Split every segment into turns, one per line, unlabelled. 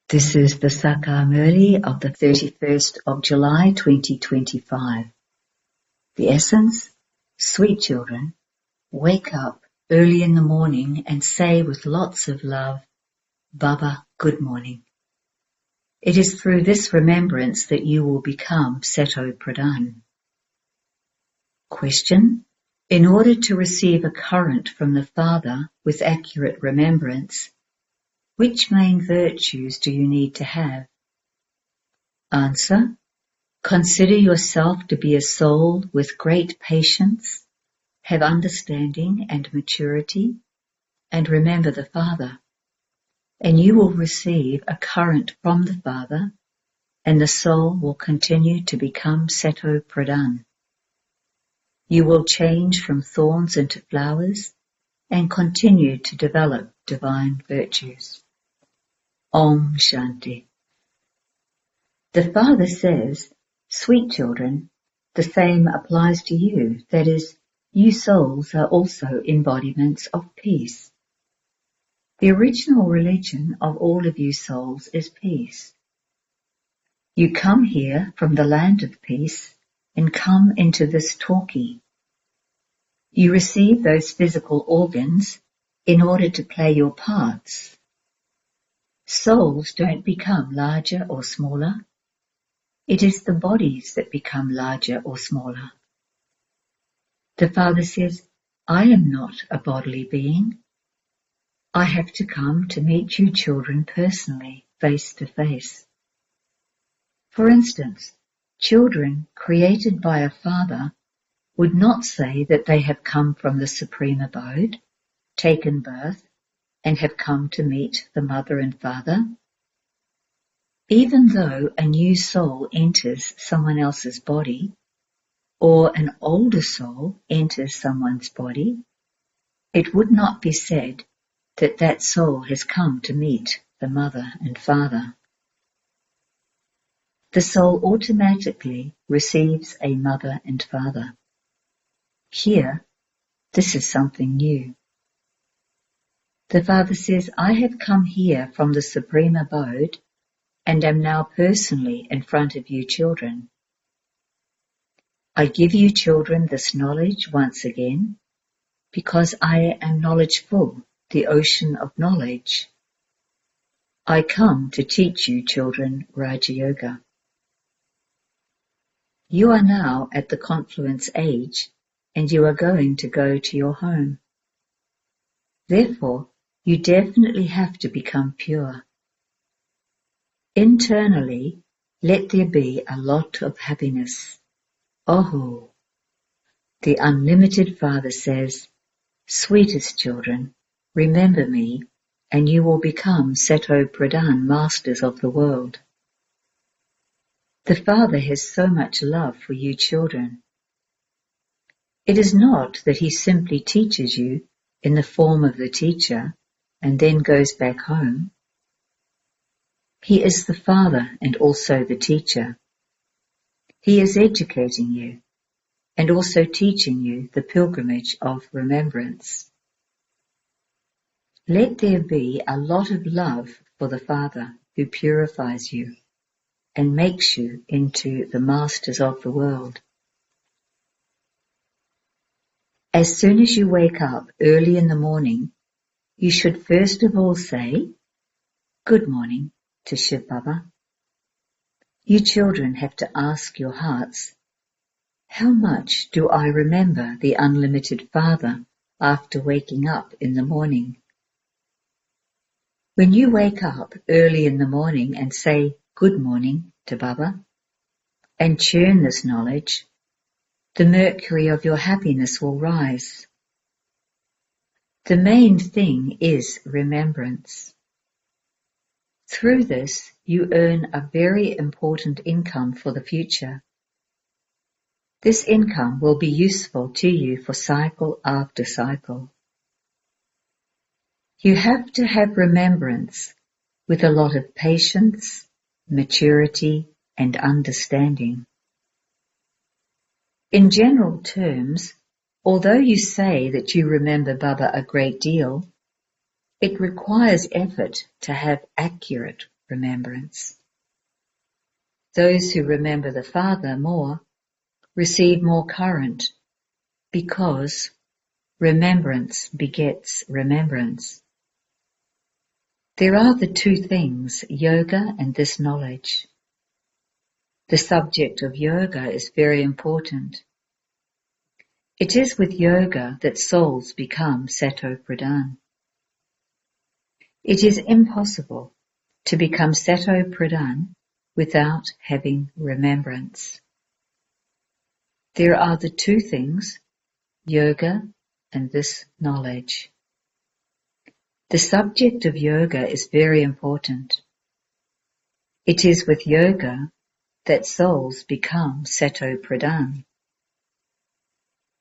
This is the Murli of the 31st of July 2025. The essence: sweet children, wake up early in the morning and say with lots of love, Baba, good morning. It is through this remembrance that you will become Seto Pradhan. Question: in order to receive a current from the Father with accurate remembrance, which main virtues do you need to have? Answer: consider yourself to be a soul with great patience, have understanding and maturity, and remember the Father, and you will receive a current from the Father, and the soul will continue to become Seto Pradhan. You will change from thorns into flowers and continue to develop divine virtues. Om Shanti. The Father says, sweet children, the same applies to you, that is, you souls are also embodiments of peace. The original religion of all of you souls is peace. You come here from the land of peace and come into this talkie. You receive those physical organs in order to play your parts. Souls don't become larger or smaller. It is the bodies that become larger or smaller. The Father says, I am not a bodily being. I have to come to meet you children personally, face to face. For instance, children created by a father would not say that they have come from the supreme abode, taken birth, and have come to meet the mother and father. Even though a new soul enters someone else's body, or an older soul enters someone's body, it would not be said that that soul has come to meet the mother and father. The soul automatically receives a mother and father. Here, this is something new. The Father says, I have come here from the supreme abode and am now personally in front of you children. I give you children this knowledge once again because I am knowledgeful, the ocean of knowledge. I come to teach you children Raja Yoga. You are now at the confluence age and you are going to go to your home. Therefore, you definitely have to become pure. Internally, let there be a lot of happiness. Oh, the unlimited Father says, sweetest children, remember me, and you will become Seto Pradhan, masters of the world. The Father has so much love for you children. It is not that he simply teaches you in the form of the teacher and then goes back home. He is the Father and also the teacher. He is educating you and also teaching you the pilgrimage of remembrance. Let there be a lot of love for the Father who purifies you and makes you into the masters of the world. As soon as you wake up early in the morning, you should first of all say, Good morning to Shiv Baba. You children have to ask your hearts, how much do I remember the unlimited Father after waking up in the morning? When you wake up early in the morning and say good morning to Baba and churn this knowledge, the mercury of your happiness will rise. The main thing is remembrance. Through this, you earn a very important income for the future. This income will be useful to you for cycle after cycle. You have to have remembrance with a lot of patience, maturity, and understanding. In general terms, although you say that you remember Baba a great deal, it requires effort to have accurate remembrance. Those who remember the Father more receive more current, because remembrance begets remembrance. There are the two things, yoga and this knowledge. The subject of yoga is very important. It is with yoga that souls become Sato-Pradhan. It is impossible to become Sato-Pradhan without having remembrance. There are the two things, yoga and this knowledge. The subject of yoga is very important. It is with yoga that souls become Sato-Pradhan.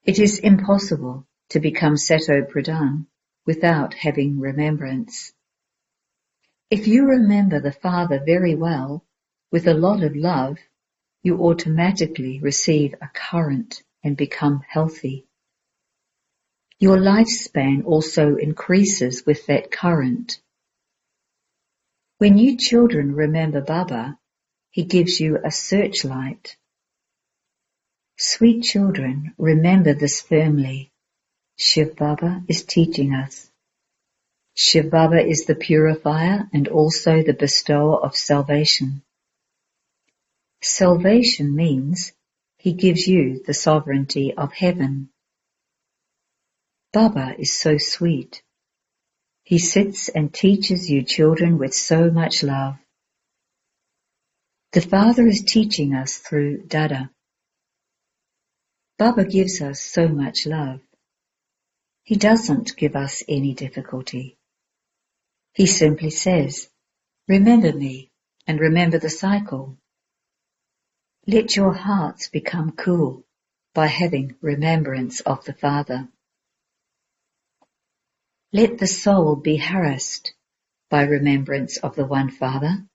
It is impossible to become Sato-Pradhan without having remembrance. If you remember the Father very well, with a lot of love, you automatically receive a current and become healthy. Your lifespan also increases with that current. When you children remember Baba, he gives you a searchlight. Sweet children, remember this firmly. Shiv Baba is teaching us. Shiv Baba is the purifier and also the bestower of salvation. Salvation means he gives you the sovereignty of heaven. Baba is so sweet. He sits and teaches you children with so much love. The Father is teaching us through Dada. Baba gives us so much love. He doesn't give us any difficulty. He simply says, remember me and remember the cycle. Let your hearts become cool by having remembrance of the Father. Let the soul be harassed by remembrance of the One Father,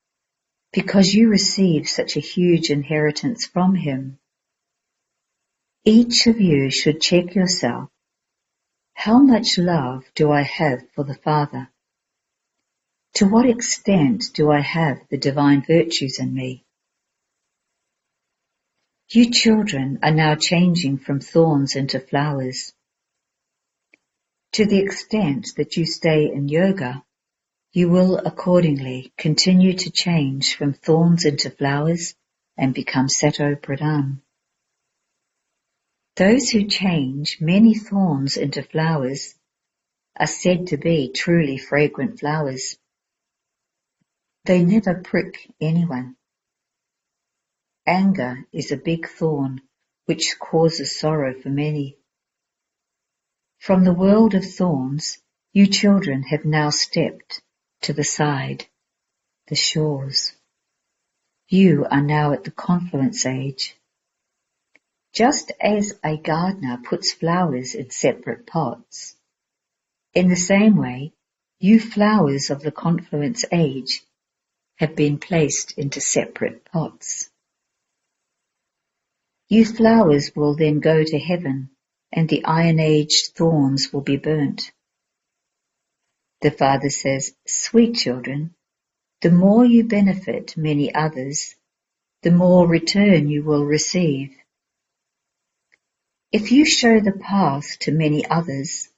because you receive such a huge inheritance from Him. Each of you should check yourself. How much love do I have for the Father? To what extent do I have the divine virtues in me? You children are now changing from thorns into flowers. To the extent that you stay in yoga, you will accordingly continue to change from thorns into flowers and become Sato-Pradhan. Those who change many thorns into flowers are said to be truly fragrant flowers. They never prick anyone. Anger is a big thorn which causes sorrow for many. From the world of thorns, you children have now stepped to the side, the shores. You are now at the confluence age. Just as a gardener puts flowers in separate pots, in the same way, you flowers of the confluence age have been placed into separate pots. You flowers will then go to heaven, and the iron-aged thorns will be burnt. The Father says, sweet children, the more you benefit many others, the more return you will receive. If you show the path to many others,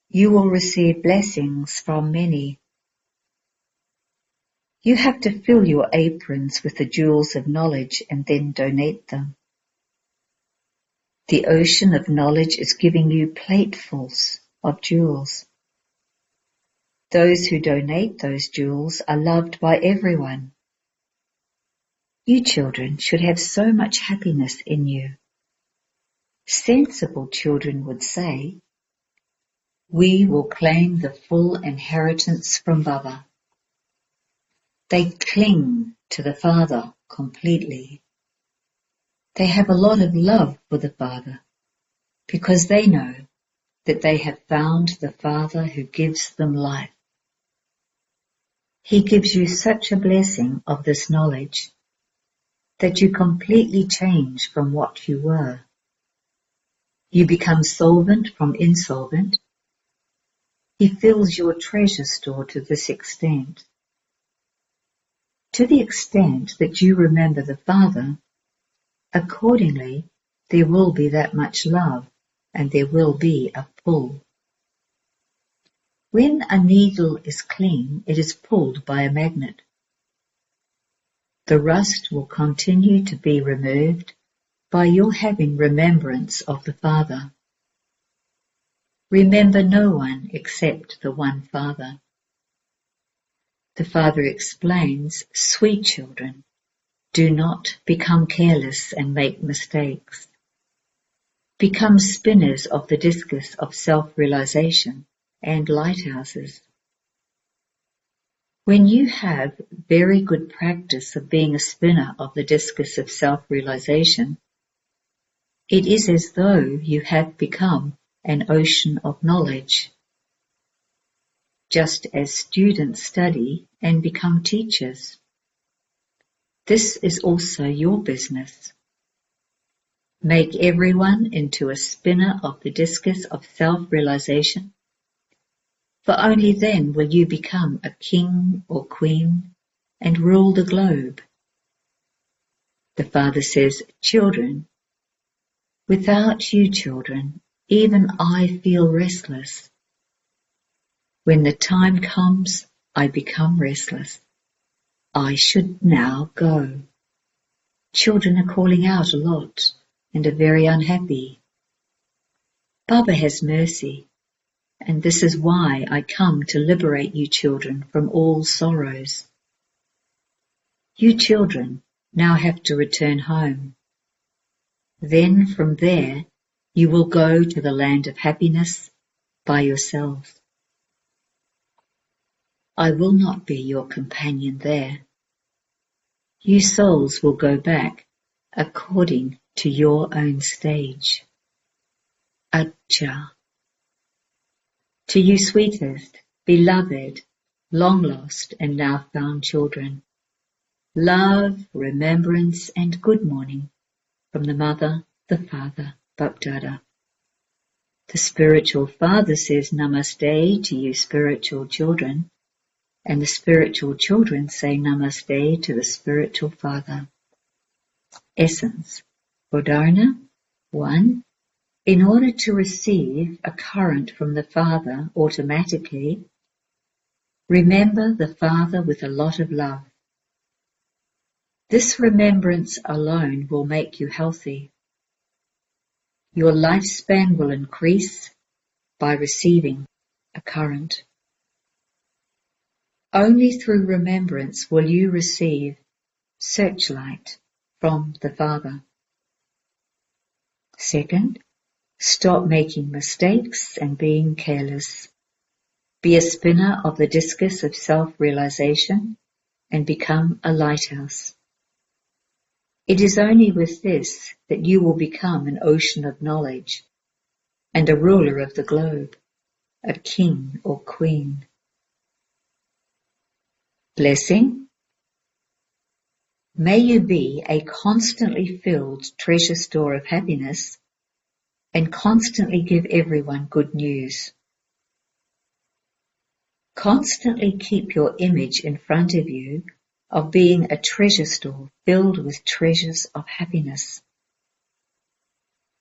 you will receive blessings from many. You have to fill your aprons with the jewels of knowledge and then donate them. The ocean of knowledge is giving you platefuls of jewels. Those who donate those jewels are loved by everyone. You children should have so much happiness in you. Sensible children would say, we will claim the full inheritance from Baba. They cling to the Father completely. They have a lot of love for the Father because they know that they have found the Father who gives them life. He gives you such a blessing of this knowledge that you completely change from what you were. You become solvent from insolvent. He fills your treasure store to this extent. To the extent that you remember the Father, accordingly, there will be that much love and there will be a pull. When a needle is clean, it is pulled by a magnet. The rust will continue to be removed by your having remembrance of the Father. Remember no one except the one Father. The Father explains, sweet children, do not become careless and make mistakes. Become spinners of the discus of self-realization and lighthouses. When you have very good practice of being a spinner of the discus of self-realization, it is as though you have become an ocean of knowledge. Just as students study and become teachers. This is also your business. Make everyone into a spinner of the discus of self-realization, for only then will you become a king or queen and rule the globe. The Father says, children, without you children, even I feel restless. When the time comes, I become restless. I should now go. Children are calling out a lot and are very unhappy. Baba has mercy, and this is why I come to liberate you children from all sorrows. You children now have to return home. Then from there you will go to the land of happiness by yourselves. I will not be your companion there. You souls will go back according to your own stage. Acha. To you sweetest, beloved, long lost and now found children, love, remembrance and good morning from the Mother, the Father, Bapdada. The spiritual Father says Namaste to you spiritual children, and the spiritual children say Namaste to the spiritual Father. Essence. Udharana 1. In order to receive a current from the Father automatically, remember the Father with a lot of love. This remembrance alone will make you healthy. Your lifespan will increase by receiving a current. Only through remembrance will you receive searchlight from the Father. Second, stop making mistakes and being careless. Be a spinner of the discus of self-realization and become a lighthouse. It is only with this that you will become an ocean of knowledge and a ruler of the globe, a king or queen. Blessing. May you be a constantly filled treasure store of happiness and constantly give everyone good news. Constantly keep your image in front of you of being a treasure store filled with treasures of happiness.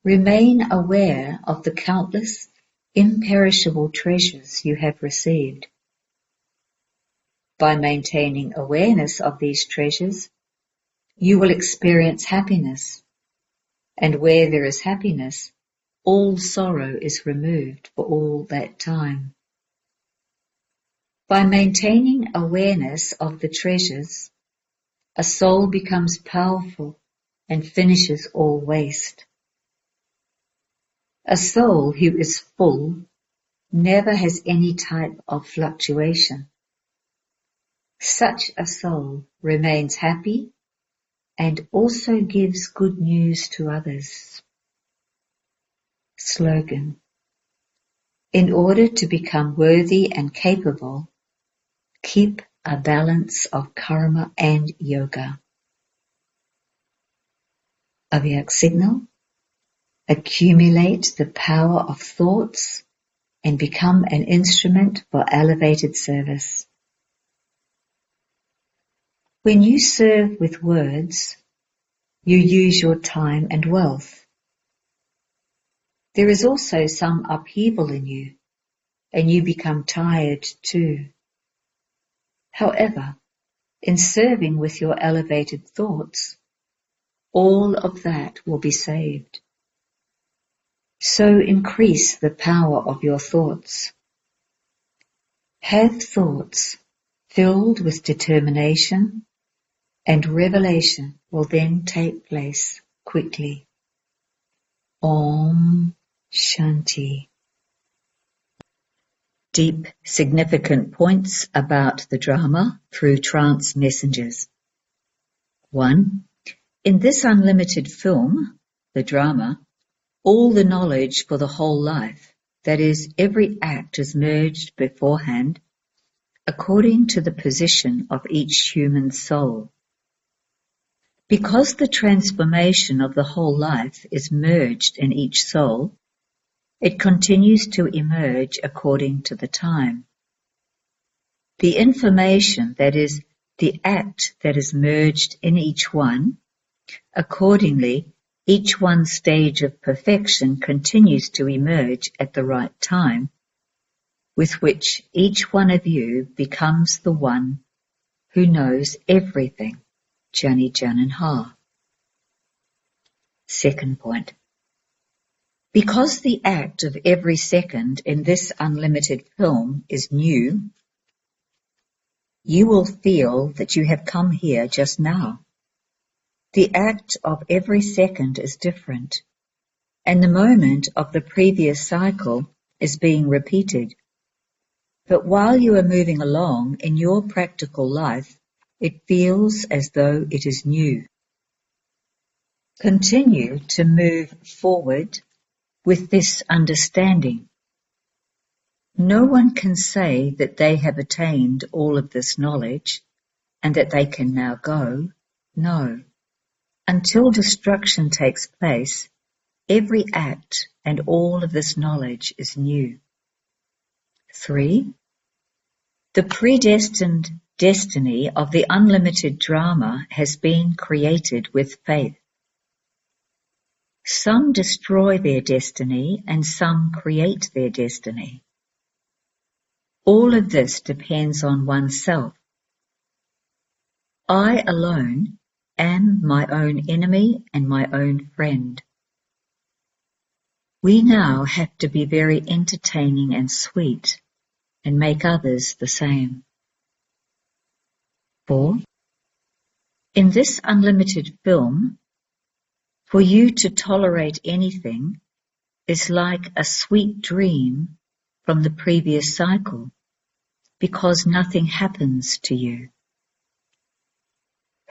Remain aware of the countless imperishable treasures you have received. By maintaining awareness of these treasures, you will experience happiness, and where there is happiness, all sorrow is removed for all that time. By maintaining awareness of the treasures, a soul becomes powerful and finishes all waste. A soul who is full never has any type of fluctuation. Such a soul remains happy and also gives good news to others. Slogan. In order to become worthy and capable, keep a balance of karma and yoga. Avyak signal. Accumulate the power of thoughts and become an instrument for elevated service. When you serve with words, you use your time and wealth. There is also some upheaval in you, and you become tired too. However, in serving with your elevated thoughts, all of that will be saved. So increase the power of your thoughts. Have thoughts filled with determination, and revelation will then take place quickly. Om Shanti. Deep, significant points about the drama through trance messengers. 1. In this unlimited film, the drama, all the knowledge for the whole life, that is, every act is merged beforehand according to the position of each human soul. Because the transformation of the whole life is merged in each soul, it continues to emerge according to the time. The information, that is, the act that is merged in each one, accordingly, each one's stage of perfection continues to emerge at the right time, with which each one of you becomes the one who knows everything. Jani Janan Ha. Second point. Because the act of every second in this unlimited film is new, you will feel that you have come here just now. The act of every second is different, and the moment of the previous cycle is being repeated. But while you are moving along in your practical life, it feels as though it is new. Continue to move forward with this understanding. No one can say that they have attained all of this knowledge and that they can now go. No. Until destruction takes place, every act and all of this knowledge is new. 3. The predestined destiny of the unlimited drama has been created with faith. Some destroy their destiny and some create their destiny. All of this depends on oneself. I alone am my own enemy and my own friend. We now have to be very entertaining and sweet and make others the same. 4. In this unlimited film, for you to tolerate anything is like a sweet dream from the previous cycle, because nothing happens to you.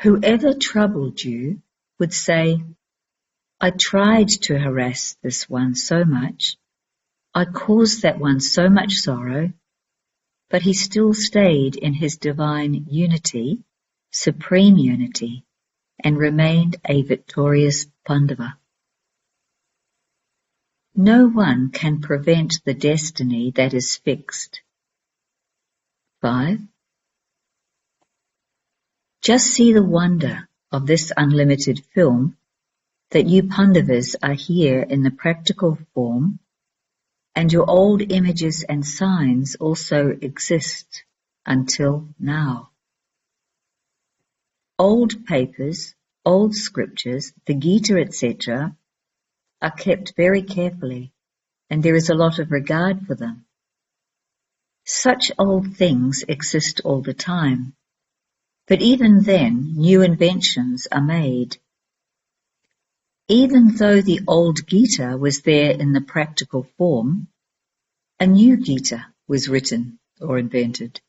Whoever troubled you would say, I tried to harass this one so much, I caused that one so much sorrow, but he still stayed in his divine unity, supreme unity, and remained a victorious Pandava. No one can prevent the destiny that is fixed. 5. Just see the wonder of this unlimited film that you Pandavas are here in the practical form, and your old images and signs also exist until now. Old papers, old scriptures, the Gita, etc., are kept very carefully, and there is a lot of regard for them. Such old things exist all the time, but even then new inventions are made. Even though the old Gita was there in the practical form, a new Gita was written or invented.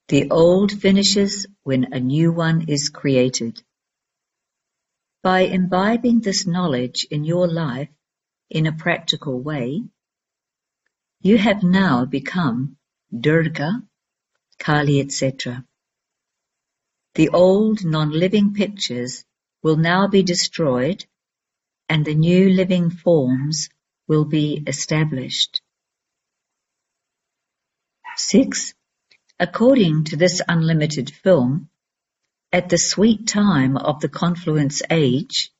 The old finishes when a new one is created. By imbibing this knowledge in your life in a practical way, you have now become Durga, Kali, etc. The old non-living pictures will now be destroyed and the new living forms will be established. 6. According to this unlimited film, At the sweet time of the confluence age,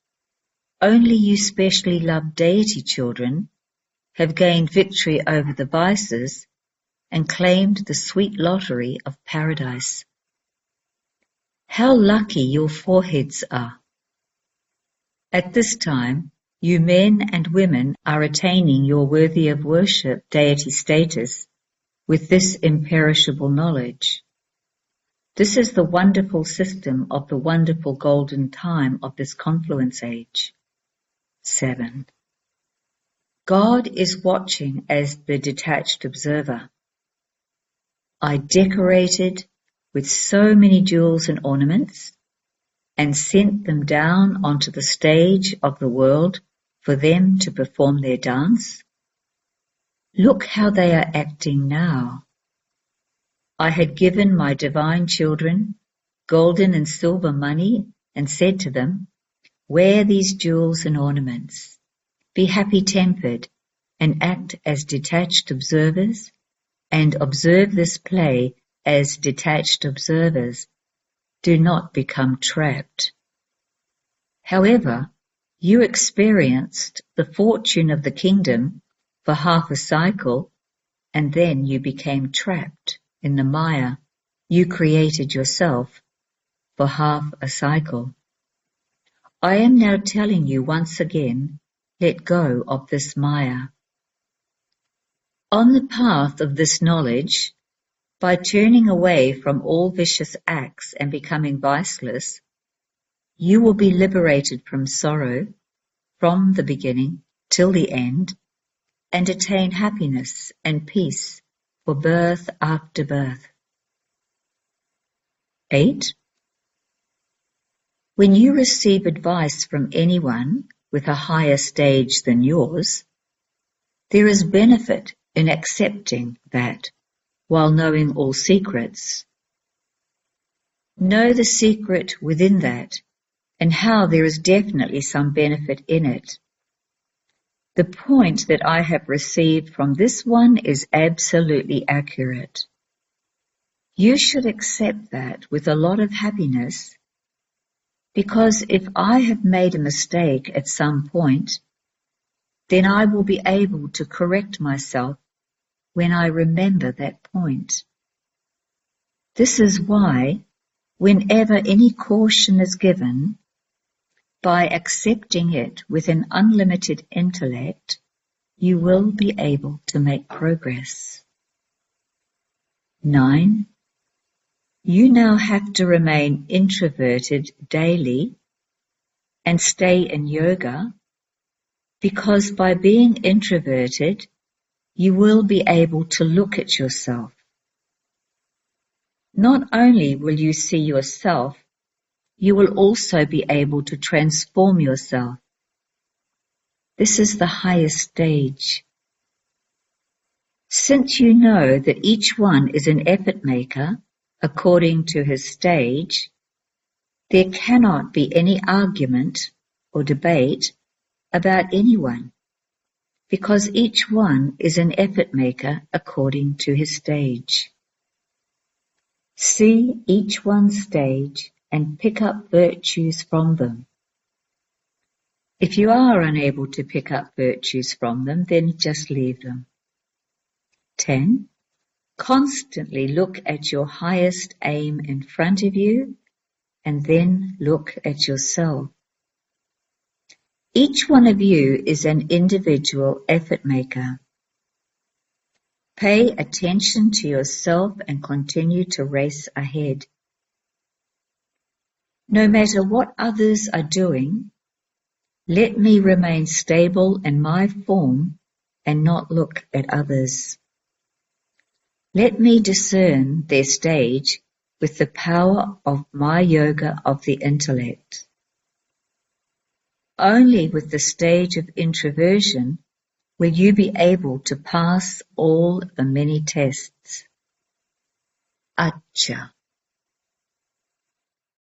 only you specially loved deity children have gained victory over the vices and claimed the sweet lottery of paradise. How lucky your foreheads are! At this time, you men and women are attaining your worthy of worship deity status with this imperishable knowledge. This is the wonderful system of the wonderful golden time of this confluence age. 7. God is watching as the detached observer. I decorated with so many jewels and ornaments and sent them down onto the stage of the world for them to perform their dance. Look how they are acting now. I had given my divine children golden and silver money and said to them, wear these jewels and ornaments, be happy-tempered, and act as detached observers, and observe this play as detached observers. Do not become trapped. However, you experienced the fortune of the kingdom for half a cycle, and then you became trapped in the Maya you created yourself for half a cycle. I am now telling you once again, let go of this Maya. On the path of this knowledge, by turning away from all vicious acts and becoming viceless, you will be liberated from sorrow, from the beginning till the end, and attain happiness and peace for birth after birth. 8. When you receive advice from anyone with a higher stage than yours, there is benefit in accepting that while knowing all secrets. Know the secret within that and how there is definitely some benefit in it. The point that I have received from this one is absolutely accurate. You should accept that with a lot of happiness, because if I have made a mistake at some point, then I will be able to correct myself when I remember that point. This is why, whenever any caution is given, by accepting it with an unlimited intellect, you will be able to make progress. 9. You now have to remain introverted daily and stay in yoga, because by being introverted, you will be able to look at yourself. Not only will you see yourself, you will also be able to transform yourself. This is the highest stage. Since you know that each one is an effort maker according to his stage, there cannot be any argument or debate about anyone, because each one is an effort maker according to his stage. See each one's stage and pick up virtues from them. If you are unable to pick up virtues from them, then just leave them. 10. Constantly look at your highest aim in front of you, and then look at yourself. Each one of you is an individual effort maker. Pay attention to yourself and continue to race ahead. No matter what others are doing, let me remain stable in my form and not look at others. Let me discern their stage with the power of my yoga of the intellect. Only with the stage of introversion will you be able to pass all the many tests. Acha.